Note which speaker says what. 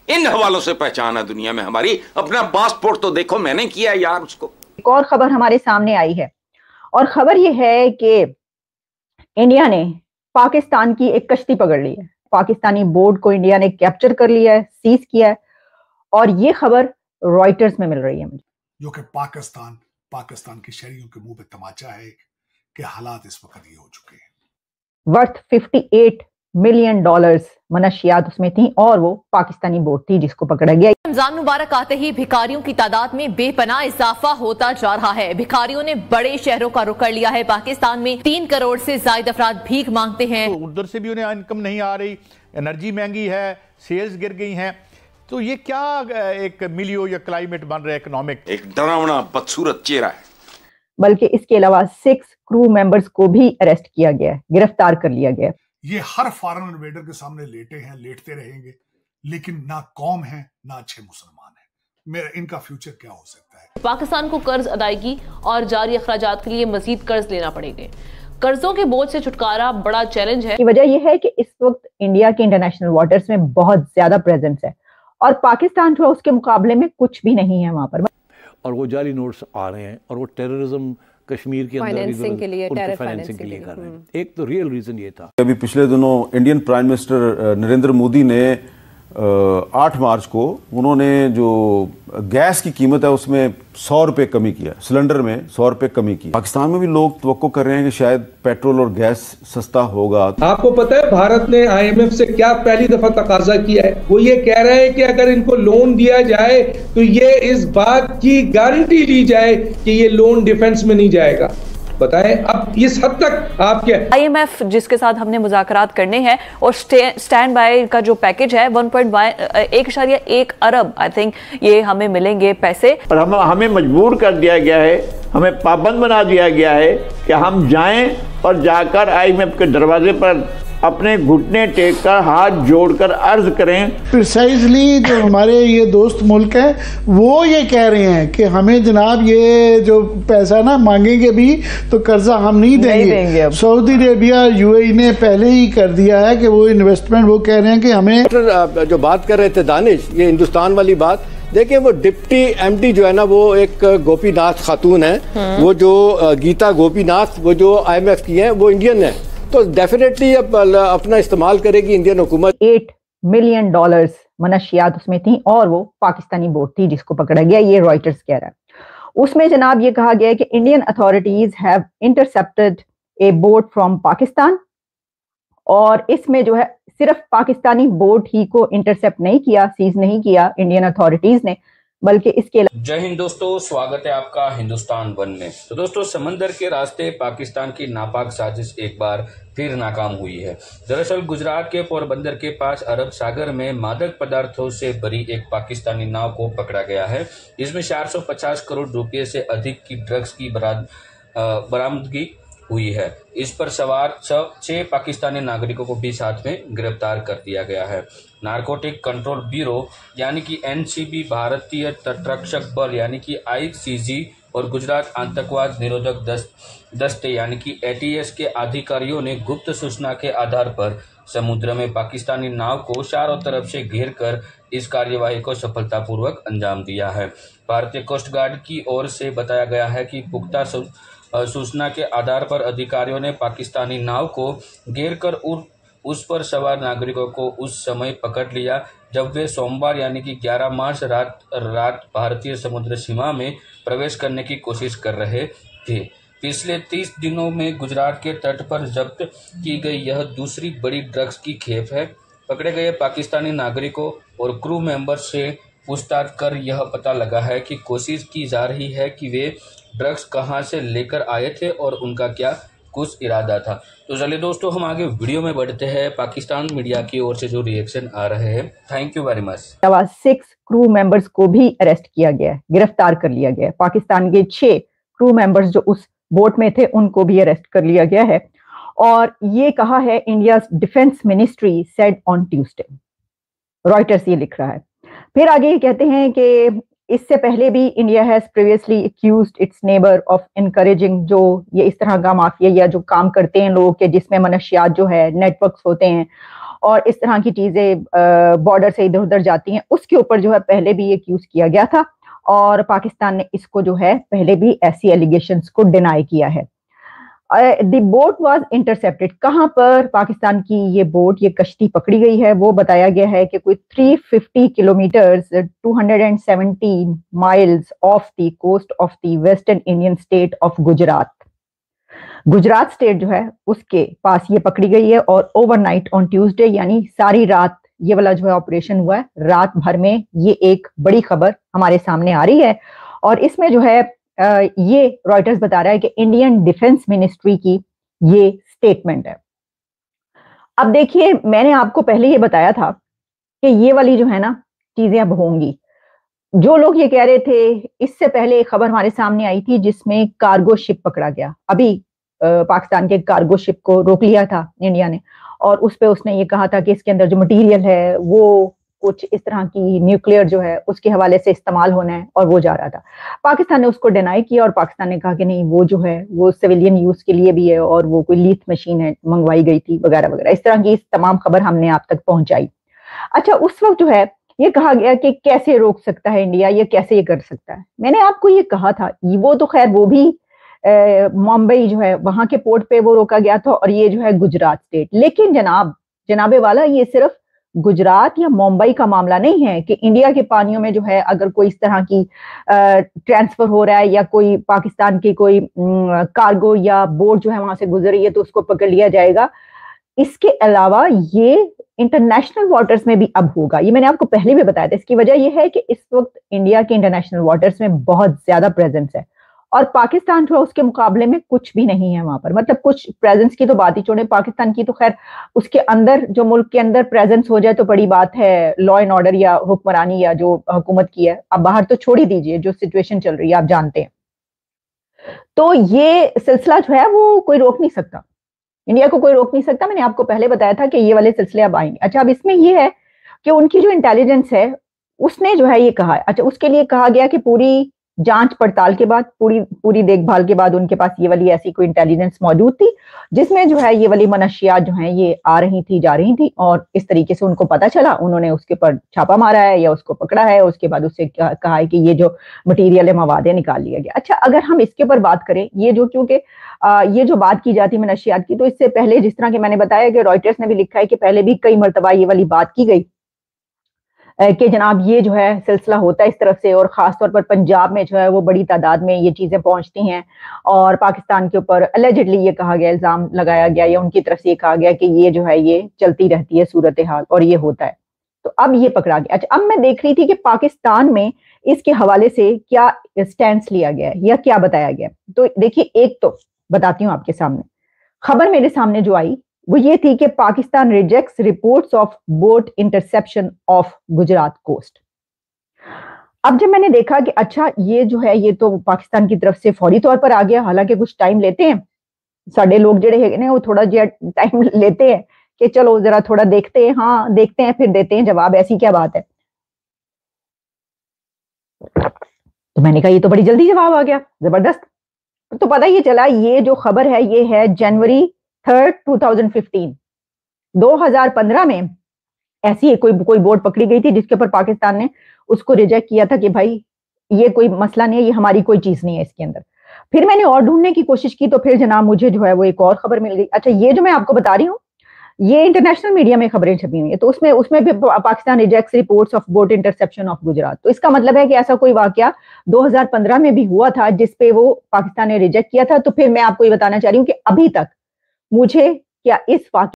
Speaker 1: इन हवालों से पहचान है दुनिया में हमारी। अपना पासपोर्ट तो देखो, मैंने किया है यार उसको।
Speaker 2: एक और खबर हमारे सामने आई है और खबर यह है कि इंडिया ने पाकिस्तान की एक कश्ती पकड़ ली है। पाकिस्तानी बोट को इंडिया ने कैप्चर कर लिया है, सीज किया है, और ये खबर रॉयटर्स में मिल रही है मुझे।
Speaker 3: जो कि पाकिस्तान के शहरियों के मुंह पे तमाचा है कि हालात इस वक्त ये हो चुके हैं।
Speaker 2: वर्थ $58 मिलियन मनशियात उसमें थी और वो पाकिस्तानी बोट थी जिसको पकड़ा गया।
Speaker 4: रमजान मुबारक आते ही भिखारियों की तादाद में बेपनाह इजाफा होता जा रहा है। भिखारियों ने बड़े शहरों का रुख कर लिया है। पाकिस्तान में 3 करोड़ से ज्यादा अफराद भीख मांगते हैं।
Speaker 5: तो उधर से भी उन्हें इनकम नहीं आ रही, एनर्जी महंगी है, सेल्स गिर गई हैं। तो ये क्या एक मिलियो या क्लाइमेट बन रहा है इकोनॉमिक?
Speaker 1: एक डरावना बदसूरत चेहरा है।
Speaker 2: बल्कि इसके अलावा 6 क्रू मेंबर्स को भी अरेस्ट किया गया है, गिरफ्तार कर लिया गया है।
Speaker 3: ये हर फॉरेन इन्वेडर के सामने लेटते रहेंगे, लेकिन ना कौम है ना अच्छे मुसलमान है। मेरा इनका फ्यूचर क्या हो सकता है?
Speaker 4: पाकिस्तान को कर्ज अदायगी और जारी अखराजात के लिए मजीद कर्ज लेना पड़ेगा। कर्जों के बोझ से छुटकारा बड़ा चैलेंज है।
Speaker 2: वजह यह है कि इस वक्त इंडिया के इंटरनेशनल वाटर्स में बहुत ज्यादा प्रेजेंस है और पाकिस्तान जो उसके मुकाबले में कुछ भी नहीं है वहां पर।
Speaker 6: और वो जाली नोट्स आ रहे हैं और वो टेररिज्म कश्मीर के अंदर फाइनेंसिंग के लिए कर रहे हैं। एक तो रियल रीजन ये था।
Speaker 7: अभी पिछले दिनों Indian prime minister Narendra Modi ने 8 मार्च को उन्होंने जो गैस की कीमत है उसमें 100 रुपए कमी किया, सिलेंडर में 100 रुपए कमी की। पाकिस्तान में भी लोग तवक्को कर रहे हैं कि शायद पेट्रोल और गैस सस्ता होगा।
Speaker 8: आपको पता है भारत ने IMF से क्या पहली दफा तकाजा किया है? वो ये कह रहा है कि अगर इनको लोन दिया जाए तो ये इस बात की गारंटी ली जाए कि ये लोन डिफेंस में नहीं जाएगा। बताएं अब इस हद तक आपके
Speaker 4: IMF जिसके साथ हमने मुज़ाकरात करने हैं और स्टैंड बाय का जो पैकेज है 1.1 अरब आई थिंक ये हमें मिलेंगे पैसे।
Speaker 9: पर हमें मजबूर कर दिया गया है, हमें पाबंद बना दिया गया है कि हम जाएं और जाकर IMF के दरवाजे पर अपने घुटने टेक कर हाथ जोड़कर अर्ज करें।
Speaker 10: प्रिसाइजली जो हमारे ये दोस्त मुल्क हैं वो ये कह रहे हैं कि हमें जनाब ये जो पैसा ना मांगेंगे भी तो कर्जा हम नहीं देंगे। सऊदी अरेबिया UAE ने पहले ही कर दिया है कि वो इन्वेस्टमेंट, वो कह रहे हैं कि हमें।
Speaker 11: जो बात कर रहे थे दानिश, ये हिंदुस्तान वाली बात देखिए, वो डिप्टी MD जो है ना वो एक गोपीनाथ खातून है। वो जो गीता गोपीनाथ वो जो IMF की है वो इंडियन है, तो डेफिनेटली अब अपना इस्तेमाल करेगी इंडियन हुकूमत।
Speaker 2: $8 मिलियन मनशियात उसमें थी और वो पाकिस्तानी बोट थी जिसको पकड़ा गया, ये रॉयटर्स कह रहा है। उसमें जनाब ये कहा गया है कि Indian authorities have intercepted A boat from Pakistan, और इसमें जो है सिर्फ पाकिस्तानी बोट ही को इंटरसेप्ट नहीं किया, सीज नहीं किया इंडियन अथॉरिटीज ने, बल्कि इसके
Speaker 12: जय हिंद दोस्तों, स्वागत है आपका हिंदुस्तान वन में। तो दोस्तों, समंदर के रास्ते पाकिस्तान की नापाक साजिश एक बार फिर नाकाम हुई है। दरअसल गुजरात के पोरबंदर के पास अरब सागर में मादक पदार्थों से भरी एक पाकिस्तानी नाव को पकड़ा गया है। इसमें 450 करोड़ रुपए से अधिक की ड्रग्स की बरामदगी हुई है। इस पर सवार 6 पाकिस्तानी नागरिकों को भी साथ में गिरफ्तार कर दिया गया है। नारकोटिक कंट्रोल ब्यूरो यानी कि NCB, भारतीय तटरक्षक बल यानी कि ICG और गुजरात आतंकवाद निरोधक दस्ते यानी कि ATS के अधिकारियों ने गुप्त सूचना के आधार पर समुद्र में पाकिस्तानी नाव को चारों तरफ से घेर कर इस कार्यवाही को सफलतापूर्वक अंजाम दिया है। भारतीय कोस्ट गार्ड की ओर से बताया गया है कि पुख्ता सूचना के आधार पर अधिकारियों ने पाकिस्तानी नाव को घेरकर उस पर सवार नागरिकों को उस समय पकड़ लिया जब वे सोमवार यानी कि 11 मार्च रात भारतीय समुद्र सीमा में प्रवेश करने की कोशिश कर रहे थे। पिछले 30 दिनों में गुजरात के तट पर जब्त की गई यह दूसरी बड़ी ड्रग्स की खेप है। पकड़े गए पाकिस्तानी नागरिकों और क्रू मेंबर से पूछताछ कर यह पता लगा है कि कोशिश की जा रही है कि वे ड्रग्स कहां से लेकर आए थे और उनका क्या कुछ इरादा था। तो चलिए दोस्तों, हम आगे वीडियो में बढ़ते हैं। पाकिस्तान मीडिया की ओर से जो रिएक्शन आ रहे हैं, thank you very much.
Speaker 2: 6 crew members को भी अरेस्ट किया गया है, गिरफ्तार कर लिया गया है। पाकिस्तान के 6 क्रू मेंबर्स जो उस बोट में थे उनको भी अरेस्ट कर लिया गया है, और ये कहा है India defence ministry said on Tuesday. Reuters ये लिख रहा है। फिर आगे ये कहते हैं कि इससे पहले भी India has previously accused it's neighbour of encouraging जो ये इस तरह का माफिया या जो काम करते हैं लोग के जिसमें मनशियात जो है नेटवर्क्स होते हैं और इस तरह की चीजें बॉर्डर से इधर उधर जाती हैं, उसके ऊपर जो है पहले भी एक्यूज किया गया था और पाकिस्तान ने इसको जो है पहले भी ऐसी एलिगेशंस को डिनाई किया है। द बोट वाज इंटरसेप्टेड, कहां पर पाकिस्तान की ये बोट ये कश्ती पकड़ी गई है वो बताया गया है कि कोई 350 kilometres 217 miles of the coast of the western Indian state of Gujarat. Gujarat state जो है उसके पास ये पकड़ी गई है और ओवरनाइट ऑन ट्यूसडे यानी सारी रात ये वाला जो है ऑपरेशन हुआ है। रात भर में ये एक बड़ी खबर हमारे सामने आ रही है और इसमें जो है ये रॉयटर्स बता रहा है कि इंडियन डिफेंस मिनिस्ट्री की ये स्टेटमेंट है। अब देखिए, मैंने आपको पहले ये बताया था कि ये वाली जो है ना चीजें अब होंगी। जो लोग ये कह रहे थे, इससे पहले एक खबर हमारे सामने आई थी जिसमें कार्गो शिप पकड़ा गया। अभी पाकिस्तान के कार्गो शिप को रोक लिया था इंडिया ने और उस पे उसने ये कहा था कि इसके अंदर जो मटेरियल है वो कुछ इस तरह की न्यूक्लियर जो है उसके हवाले से इस्तेमाल होना है और वो जा रहा था। पाकिस्तान ने उसको डिनाई किया और पाकिस्तान ने कहा कि नहीं, वो जो है वो सिविलियन यूज के लिए भी है और वो कोई लीथ मशीन है मंगवाई गई थी वगैरह वगैरह। इस तरह की तमाम खबर हमने आप तक पहुंचाई। अच्छा, उस वक्त जो है ये कहा गया कि कैसे रोक सकता है इंडिया, ये कैसे ये कर सकता है। मैंने आपको ये कहा था, वो तो खैर वो भी मुंबई जो है वहां के पोर्ट पे वो रोका गया था और ये जो है गुजरात स्टेट। लेकिन जनाबे वाला, ये सिर्फ गुजरात या मुंबई का मामला नहीं है कि इंडिया के पानियों में जो है अगर कोई इस तरह की ट्रांसफर हो रहा है या कोई पाकिस्तान की कोई कार्गो या बोट जो है वहां से गुजर रही है तो उसको पकड़ लिया जाएगा। इसके अलावा ये इंटरनेशनल वाटर्स में भी अब होगा। ये मैंने आपको पहले भी बताया था। इसकी वजह यह है कि इस वक्त इंडिया के इंटरनेशनल वाटर्स में बहुत ज्यादा प्रेजेंस है और पाकिस्तान जो है उसके मुकाबले में कुछ भी नहीं है वहां पर। मतलब कुछ प्रेजेंस की तो बात ही छोड़े, पाकिस्तान की तो खैर उसके अंदर जो मुल्क के अंदर प्रेजेंस हो जाए तो बड़ी बात है, लॉ एंड ऑर्डर या हुक्मरानी या जो हुकूमत की है। अब बाहर तो छोड़ ही दीजिए, जो सिचुएशन चल रही है आप जानते हैं। तो ये सिलसिला जो है वो कोई रोक नहीं सकता, इंडिया को कोई रोक नहीं सकता। मैंने आपको पहले बताया था कि ये वाले सिलसिले अब आएंगे। अच्छा, अब इसमें ये है कि उनकी जो इंटेलिजेंस है उसने जो है ये कहा है, अच्छा उसके लिए कहा गया कि पूरी जांच पड़ताल के बाद, पूरी देखभाल के बाद उनके पास ये वाली ऐसी कोई इंटेलिजेंस मौजूद थी जिसमें जो है ये वाली मनशियात जो है ये आ रही थी जा रही थी और इस तरीके से उनको पता चला, उन्होंने उसके ऊपर छापा मारा है या उसको पकड़ा है, उसके बाद उससे कहा है कि ये जो मटेरियल है मवाद निकाल लिया गया। अच्छा, अगर हम इसके ऊपर बात करें, ये जो क्योंकि ये जो बात की जाती है मनशियात की, तो इससे पहले जिस तरह के मैंने बताया कि रॉयटर्स ने भी लिखा है कि पहले भी कई मरतबा ये वाली बात की गई कि जनाब ये जो है सिलसिला होता है इस तरफ से और ख़ासतौर पर पंजाब में जो है वो बड़ी तादाद में ये चीज़ें पहुंचती हैं और पाकिस्तान के ऊपर अलेजिडली ये कहा गया, इल्ज़ाम लगाया गया या उनकी तरफ से ये कहा गया कि ये जो है ये चलती रहती है सूरत हाल और ये होता है। तो अब ये पकड़ा गया। अच्छा, अब मैं देख रही थी कि पाकिस्तान में इसके हवाले से क्या स्टैंड लिया गया है या क्या बताया गया। तो देखिए, एक तो बताती हूँ आपके सामने, खबर मेरे सामने जो आई वो ये थी कि Pakistan rejects reports of boat interception of Gujarat coast. अब जब मैंने देखा कि अच्छा ये जो है ये तो पाकिस्तान की तरफ से फौरी तौर पर आ गया, हालांकि कुछ टाइम लेते हैं साढ़े लोग जड़े है ना, वो थोड़ा जो टाइम लेते हैं कि चलो जरा थोड़ा देखते हैं, हाँ देखते हैं फिर देते हैं जवाब, ऐसी क्या बात है। तो मैंने कहा ये तो बड़ी जल्दी जवाब आ गया, जबरदस्त। तो पता ये चला ये जो खबर है ये है जनवरी 3, 2015। 2015 में ऐसी कोई बोट पकड़ी गई थी जिसके ऊपर पाकिस्तान ने उसको रिजेक्ट किया था कि भाई ये कोई मसला नहीं है, ये हमारी कोई चीज नहीं है इसके अंदर। फिर मैंने और ढूंढने की कोशिश की तो फिर जनाब मुझे जो है वो एक और खबर मिल गई। अच्छा, ये जो मैं आपको बता रही हूँ ये इंटरनेशनल मीडिया में खबरें छपी हुई है, तो उसमें भी Pakistan rejects reports of boat interception of Gujarat. तो इसका मतलब है कि ऐसा कोई वाकया 2015 में भी हुआ था जिसपे वो पाकिस्तान ने रिजेक्ट किया था। तो फिर मैं आपको ये बताना चाह रही हूँ कि अभी तक मुझे क्या इस वाकया